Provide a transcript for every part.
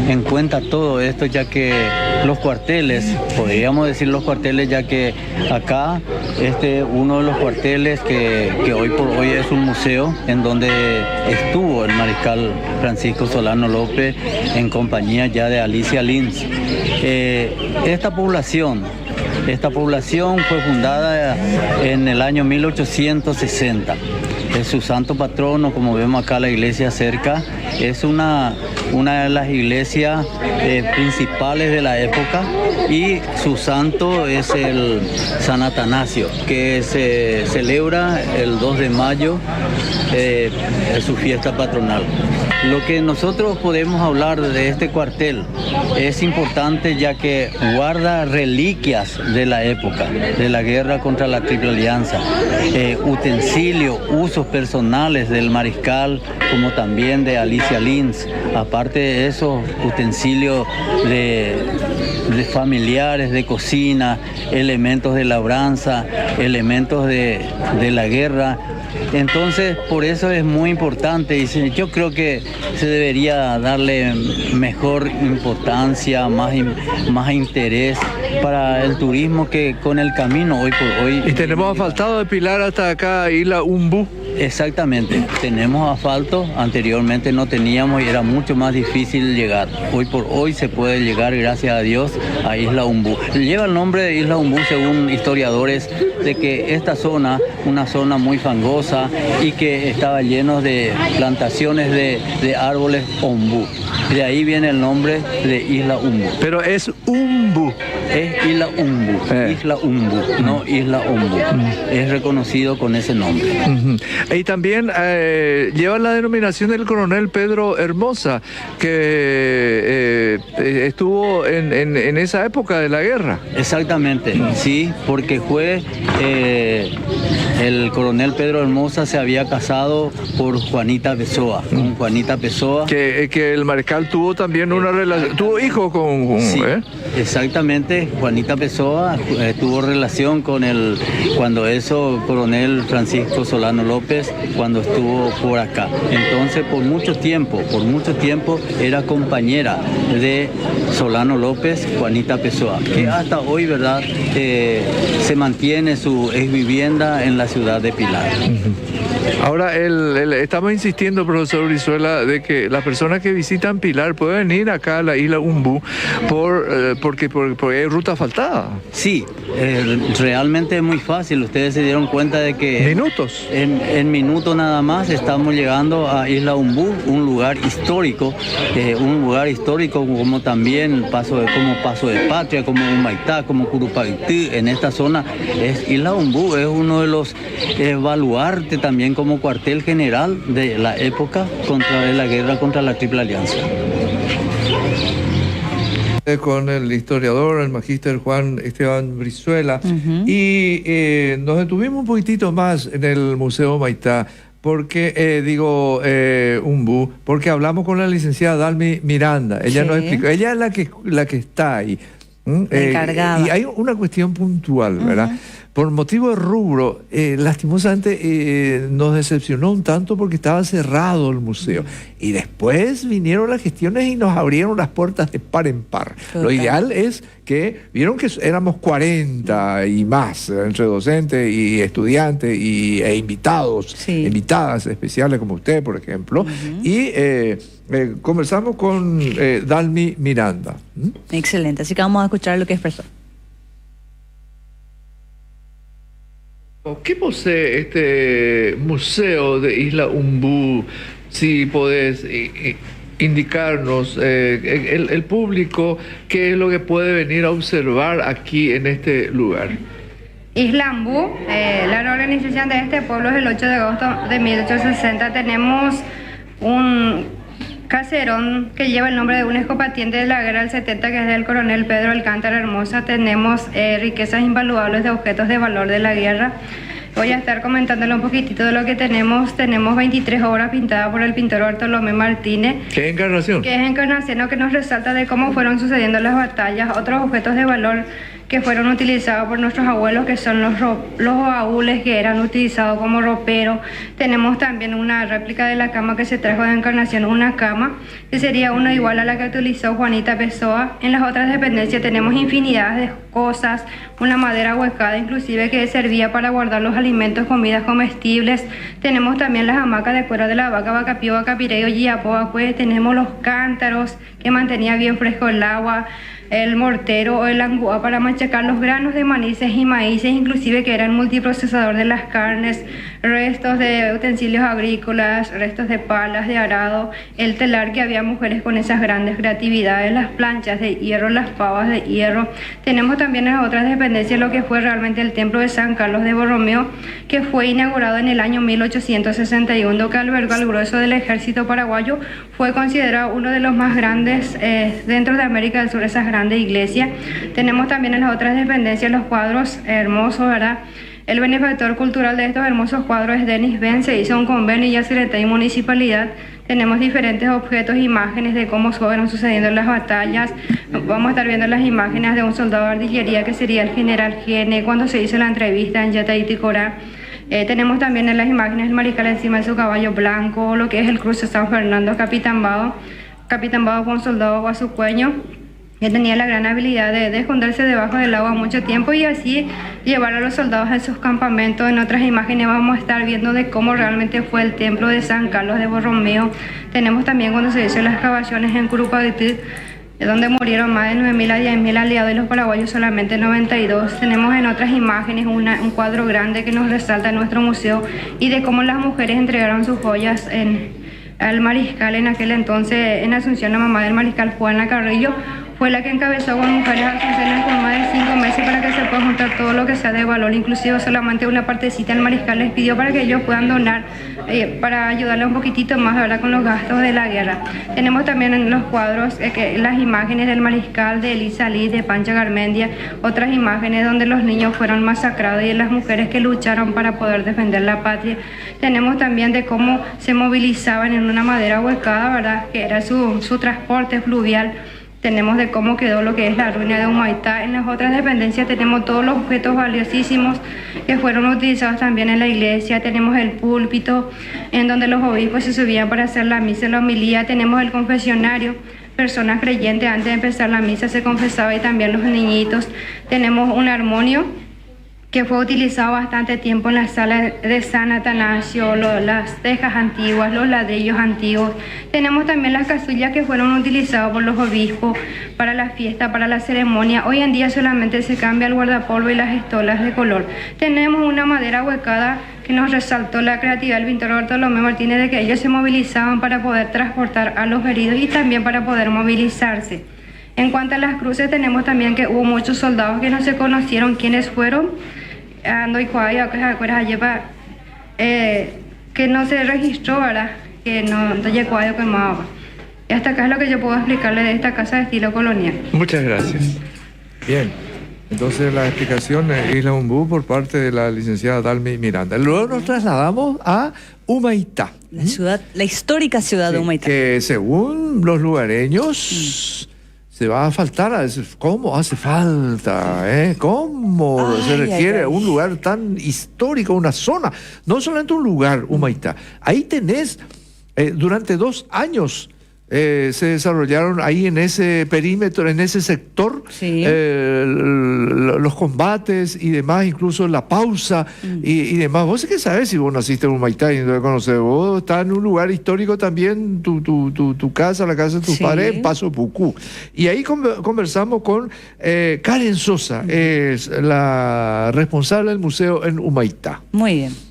en cuenta todo esto, ya que los cuarteles, podríamos decir los cuarteles, ya que acá uno de los cuarteles que hoy por hoy es un museo en donde estuvo el mariscal Francisco Solano López en compañía ya de Alicia Lins. Esta población fue fundada en el año 1860. Es su santo patrono, como vemos acá la iglesia cerca, es una de las iglesias principales de la época, y su santo es el San Atanasio, que se celebra el 2 de mayo, es su fiesta patronal. Lo que nosotros podemos hablar de este cuartel es importante, ya que guarda reliquias de la época, de la guerra contra la Triple Alianza, utensilios, usos personales del mariscal, como también de Alicia Lins, aparte de esos utensilios de familiares, de cocina, elementos de labranza, elementos de la guerra. Entonces, por eso es muy importante, y yo creo que se debería darle mejor importancia, más interés para el turismo, que con el camino hoy por hoy. Y tenemos asfaltado de Pilar hasta acá, Isla Umbú. Exactamente, tenemos asfalto, anteriormente no teníamos y era mucho más difícil llegar. Hoy por hoy se puede llegar, gracias a Dios, a Isla Umbú. Lleva el nombre de Isla Umbú, según historiadores, de que esta zona, una zona muy fangosa y que estaba lleno de plantaciones de árboles ombú. De ahí viene el nombre de Isla Umbú. Pero es Umbú. Es Isla Umbú, Isla Umbú, no Isla Umbú. Es reconocido con ese nombre. Y también lleva la denominación del coronel Pedro Hermosa, que estuvo en esa época de la guerra. Exactamente, sí, porque fue el coronel Pedro Hermosa se había casado por Juanita Pessoa, con Juanita Pessoa. Que el mariscal tuvo también una relación, tuvo hijos con sí, exactamente, Juanita Pessoa tuvo relación con cuando coronel Francisco Solano López, cuando estuvo por acá. Entonces, por mucho tiempo era compañera de Solano López, Juanita Pessoa, que hasta hoy, ¿verdad?, se mantiene su exvivienda en la ciudad de Pilar. Ahora, estamos insistiendo, profesor Brizuela, de que las personas que visitan Pilar pueden venir acá a la isla Umbú porque hay ruta asfaltada. Sí, realmente es muy fácil. Ustedes se dieron cuenta de que... Minutos. En minutos nada más estamos llegando a Isla Umbú, un lugar histórico como también Paso de Patria, como Humaitá, como Curupaytí. En esta zona Isla Umbú es uno de los baluartes también como cuartel general de la época de la guerra contra la Triple Alianza. Con el historiador, el magíster Juan Esteban Brizuela, y nos detuvimos un poquitito más en el Museo Humaitá, porque Umbú, porque hablamos con la licenciada Dalmi Miranda. Ella nos explicó, ella es la que está ahí. Encargada. Y hay una cuestión puntual, ¿verdad? Por motivo de rubro, lastimosamente nos decepcionó un tanto porque estaba cerrado el museo. Y después vinieron las gestiones y nos abrieron las puertas de par en par. Total. Lo ideal es que, vieron que éramos 40 y más, entre docentes y estudiantes e invitados, invitadas especiales como usted, por ejemplo, y conversamos con Dalmi Miranda. Excelente, así que vamos a escuchar lo que expresó. ¿Qué posee este museo de Isla Umbú? Si podés indicarnos, el público, qué es lo que puede venir a observar aquí en este lugar. Isla Umbú, la reorganización de este pueblo es el 8 de agosto de 1860. Tenemos un caserón que lleva el nombre de un excombatiente de la guerra del 70, que es del coronel Pedro Alcántara Hermosa. Tenemos riquezas invaluables de objetos de valor de la guerra. Voy a estar comentándole un poquitito de lo que tenemos. Tenemos 23 obras pintadas por el pintor Bartolomé Martínez. ¿Qué encarnación? Que es encarnación, que nos resalta de cómo fueron sucediendo las batallas. Otros objetos de valor que fueron utilizados por nuestros abuelos, que son los baúles que eran utilizados como ropero. Tenemos también una réplica de la cama que se trajo de Encarnación, una cama que sería una igual a la que utilizó Juanita Pessoa. En las otras dependencias tenemos infinidad de cosas, una madera huecada inclusive que servía para guardar los alimentos, comidas comestibles. Tenemos también las hamacas de cuero de la vaca, vacapío, vacapireo, yiapoacue. Tenemos los cántaros que mantenía bien fresco el agua, el mortero o el angua para machacar los granos de maíces y maíces, inclusive que eran multiprocesador de las carnes, restos de utensilios agrícolas, restos de palas de arado, el telar que había mujeres con esas grandes creatividades, las planchas de hierro, las pavas de hierro. Tenemos también en las otras dependencias lo que fue realmente el templo de San Carlos de Borromeo, que fue inaugurado en el año 1861, que albergó al grueso del ejército paraguayo. Fue considerado uno de los más grandes dentro de América del Sur, esas grandes iglesia. Tenemos también en las otras dependencias los cuadros hermosos, ¿verdad? El benefactor cultural de estos hermosos cuadros es Denis Ben. Se hizo un convenio y ya Secretaría y Municipalidad. Tenemos diferentes objetos, imágenes de cómo fueron sucediendo las batallas. Vamos a estar viendo las imágenes de un soldado de artillería que sería el general Gene cuando se hizo la entrevista en Yatay-Ticorá. Tenemos también en las imágenes el mariscal encima de su caballo blanco, lo que es el cruce San Fernando, Capitán Bado. Capitán Bado fue un soldado guasucueño que tenía la gran habilidad de esconderse debajo del agua mucho tiempo y así llevar a los soldados a sus campamentos. En otras imágenes vamos a estar viendo de cómo realmente fue el templo de San Carlos de Borromeo. Tenemos también cuando se hizo las excavaciones en Curupaytí, donde murieron más de 9.000 a 10.000 aliados y los paraguayos solamente 92. Tenemos en otras imágenes un cuadro grande que nos resalta en nuestro museo y de cómo las mujeres entregaron sus joyas al mariscal en aquel entonces. En Asunción, la mamá del mariscal Juana Carrillo fue la que encabezó con mujeres asunciones por más de 5 meses para que se pueda juntar todo lo que sea de valor, inclusive solamente una partecita el mariscal les pidió para que ellos puedan donar para ayudarle un poquitito más ahora con los gastos de la guerra. Tenemos también en los cuadros las imágenes del mariscal, de Elisa Liz, de Pancha Garmendia, otras imágenes donde los niños fueron masacrados y las mujeres que lucharon para poder defender la patria. Tenemos también de cómo se movilizaban en una madera huecada, ¿verdad?, que era su transporte fluvial. Tenemos de cómo quedó lo que es la ruina de Humaitá. En las otras dependencias tenemos todos los objetos valiosísimos que fueron utilizados también en la iglesia. Tenemos el púlpito, en donde los obispos se subían para hacer la misa y la homilía. Tenemos el confesionario, personas creyentes antes de empezar la misa se confesaba y también los niñitos. Tenemos un armonio que fue utilizado bastante tiempo en la sala de San Atanasio, las tejas antiguas, los ladrillos antiguos. Tenemos también las casullas que fueron utilizadas por los obispos para la fiesta, para la ceremonia. Hoy en día solamente se cambia el guardapolvo y las estolas de color. Tenemos una madera huecada que nos resaltó la creatividad del pintor Bartolomé Martínez, de que ellos se movilizaban para poder transportar a los heridos y también para poder movilizarse. En cuanto a las cruces, tenemos también que hubo muchos soldados que no se conocieron quiénes fueron, que no se registró, ¿verdad?, que no llegó a quemaba. Y hasta acá es lo que yo puedo explicarle de esta casa de estilo colonial. Muchas gracias. Bien, entonces la explicación es Isla Umbú por parte de la licenciada Dalmi Miranda. Luego nos trasladamos a Humaitá. La histórica ciudad de Humaitá. Que según los lugareños se va a faltar, ¿cómo hace falta? ¿Cómo se requiere un lugar tan histórico, una zona? No solamente un lugar, Humaitá. Ahí tenés, durante 2 años, se desarrollaron ahí en ese perímetro, en ese sector, sí, los combates y demás, incluso la pausa y demás. Vos qué sabés si vos naciste en Humaitá y no te conoces. Vos estás en un lugar histórico también, tu casa, la casa de tus padres, en Paso Pucú. Y ahí conversamos con Karen Sosa, es la responsable del museo en Humaitá. Muy bien.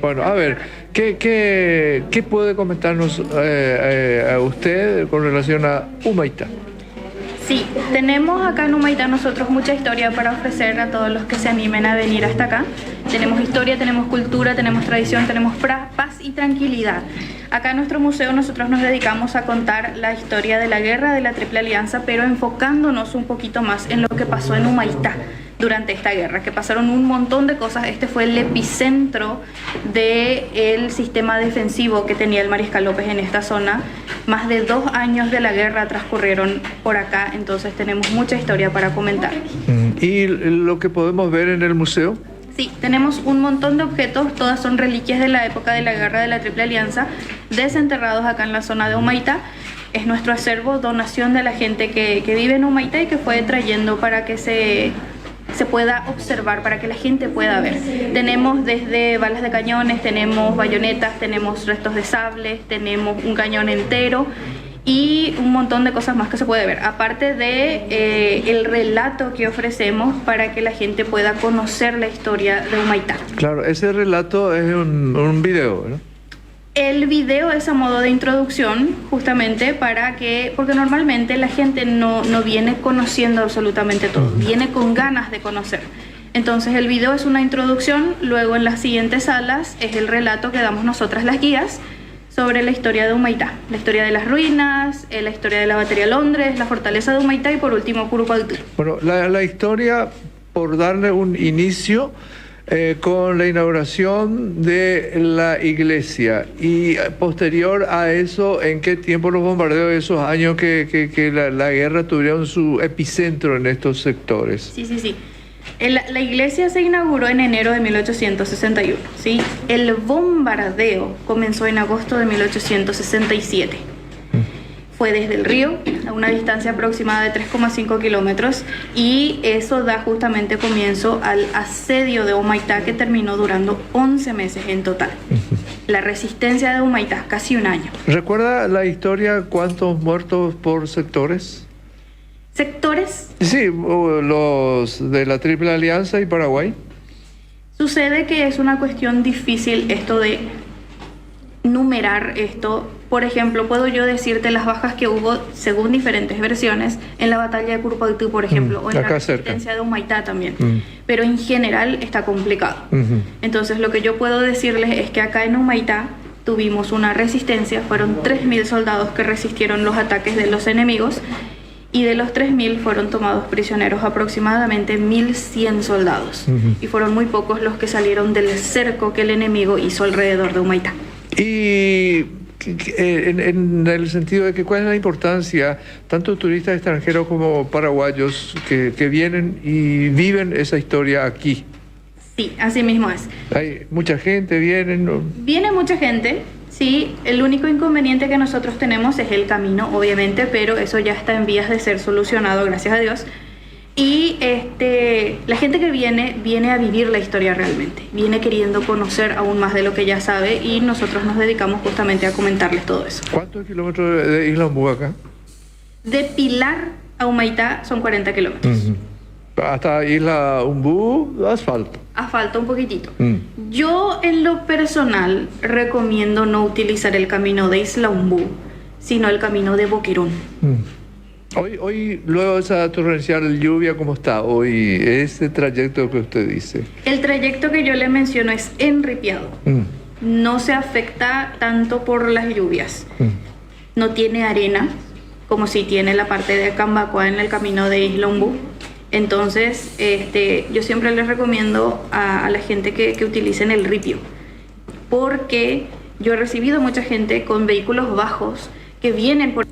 Bueno, a ver, ¿qué puede comentarnos a usted con relación a Humaitá? Sí, tenemos acá en Humaitá nosotros mucha historia para ofrecer a todos los que se animen a venir hasta acá. Tenemos historia, tenemos cultura, tenemos tradición, tenemos paz y tranquilidad. Acá en nuestro museo nosotros nos dedicamos a contar la historia de la guerra de la Triple Alianza, pero enfocándonos un poquito más en lo que pasó en Humaitá. durante esta guerra, que pasaron un montón de cosas. Este fue el epicentro del sistema defensivo que tenía el Mariscal López en esta zona. Más de 2 años de la guerra transcurrieron por acá, entonces tenemos mucha historia para comentar. ¿Y lo que podemos ver en el museo? Sí, tenemos un montón de objetos, todas son reliquias de la época de la Guerra de la Triple Alianza, desenterrados acá en la zona de Humaitá. Es nuestro acervo, donación de la gente que vive en Humaitá y que fue trayendo para que se pueda observar, para que la gente pueda ver. Tenemos desde balas de cañones, tenemos bayonetas, tenemos restos de sables, tenemos un cañón entero y un montón de cosas más que se puede ver, aparte de el relato que ofrecemos para que la gente pueda conocer la historia de Humaitá. Claro, ese relato es un video, ¿no? El video es a modo de introducción, justamente porque normalmente la gente no viene conociendo absolutamente todo, viene con ganas de conocer. Entonces el video es una introducción, luego en las siguientes salas es el relato que damos nosotras las guías sobre la historia de Humaitá, la historia de las ruinas, la historia de la batería Londres, la fortaleza de Humaitá y por último Curupaytú. Bueno, la historia, por darle un inicio, con la inauguración de la iglesia y posterior a eso, ¿en qué tiempo los bombardeos de esos años que la guerra tuvieron su epicentro en estos sectores? Sí. La iglesia se inauguró en enero de 1861, ¿sí? El bombardeo comenzó en agosto de 1867. Fue desde el río, a una distancia aproximada de 3,5 kilómetros, y eso da justamente comienzo al asedio de Humaitá, que terminó durando 11 meses en total. La resistencia de Humaitá, casi un año. ¿Recuerda la historia cuántos muertos por sectores? ¿Sectores? Sí, los de la Triple Alianza y Paraguay. Sucede que es una cuestión difícil esto de numerar esto. Por ejemplo, puedo yo decirte las bajas que hubo según diferentes versiones en la batalla de Curupaytú, por ejemplo, o en la resistencia de Humaitá también. Pero en general está complicado. Entonces lo que yo puedo decirles es que acá en Humaitá tuvimos una resistencia, fueron 3.000 soldados que resistieron los ataques de los enemigos, y de los 3.000 fueron tomados prisioneros aproximadamente 1.100 soldados. Y fueron muy pocos los que salieron del cerco que el enemigo hizo alrededor de Humaitá. Y en el sentido de que cuál es la importancia, tanto turistas extranjeros como paraguayos que vienen y viven esa historia aquí. Sí, así mismo es. Hay mucha gente, viene mucha gente, sí. El único inconveniente que nosotros tenemos es el camino, obviamente, pero eso ya está en vías de ser solucionado, gracias a Dios. Y la gente que viene a vivir la historia realmente, viene queriendo conocer aún más de lo que ya sabe, y nosotros nos dedicamos justamente a comentarles todo eso. ¿Cuántos kilómetros de Isla Umbú acá? De Pilar a Humaitá son 40 kilómetros. Hasta Isla Umbú, asfalto. Asfalto un poquitito. Yo en lo personal recomiendo no utilizar el camino de Isla Umbú, sino el camino de Boquerón. Hoy, luego de esa torrencial lluvia, ¿cómo está hoy ese trayecto que usted dice? El trayecto que yo le menciono es enripiado. No se afecta tanto por las lluvias. No tiene arena, como si tiene la parte de Cambacoa en el camino de Isla Umbú. Entonces, yo siempre les recomiendo a la gente que utilicen el ripio, porque yo he recibido mucha gente con vehículos bajos que vienen por...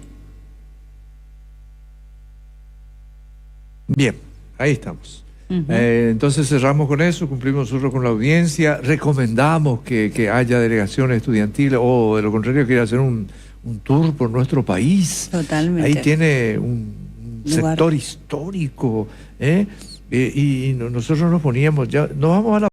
Bien, ahí estamos. Entonces cerramos con eso, cumplimos nosotros con la audiencia, recomendamos que haya delegaciones estudiantiles o de lo contrario quiera hacer un tour por nuestro país. Totalmente. Ahí tiene un sector histórico, y nosotros nos poníamos, ya nos vamos a la